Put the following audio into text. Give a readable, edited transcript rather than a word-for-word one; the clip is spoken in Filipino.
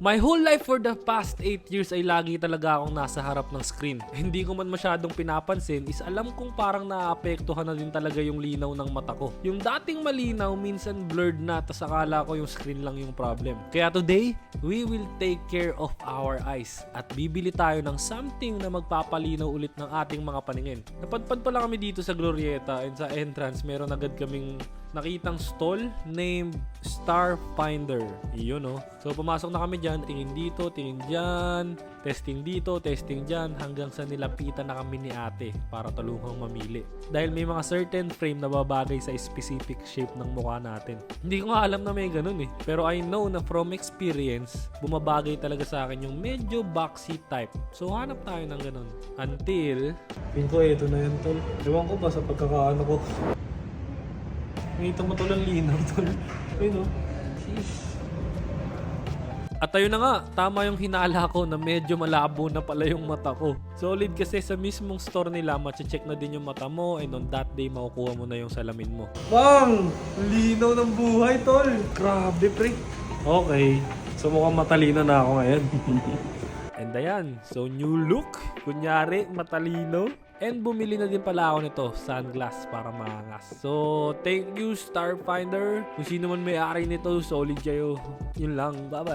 My whole life for the past 8 years ay lagi talaga akong nasa harap ng screen. Hindi ko man masyadong pinapansin is alam kong parang naapektuhan na din talaga yung linaw ng mata ko. Yung dating malinaw minsan blurred na tas akala ko yung screen lang yung problem. Kaya today, we will take care of our eyes at bibili tayo ng something na magpapalinaw ulit ng ating mga paningin. Napadpad pa lang kami dito sa Glorieta and sa entrance meron agad kaming nakitang stall named Starfinder. Iyon oh. So pumasok na kami dyan, tingin dito, tingin dyan, testing dito, testing dyan, hanggang sa nilapitan na kami ni ate para tulungang mamili. Dahil may mga certain frame na babagay sa specific shape ng mukha natin. Hindi ko nga alam na may ganun eh. Pero I know na from experience, bumabagay talaga sa akin yung medyo boxy type. So hanap tayo ng ganun. Until... Pin ko, ito na yan tol. Ewan ko ba sa pagkakaano ko. Nakita mo tol ang linaw tol. Ayun o. At ayun na nga, tama yung hinala ko na medyo malabo na pala yung mata ko. Solid kasi sa mismong store nila, mache-check na din yung mata mo and on that day makukuha mo na yung salamin mo. Bang! Linaw ng buhay tol! Grabe pre! Okay, so mukhang matalino na ako ngayon. And ayan, so new look. Kunyari, matalino. And bumili na din pala ako nito, sunglass para maangas. So, thank you Starfinder. Kung sino man may-ari nito, solid kayo. Yun lang, bye-bye.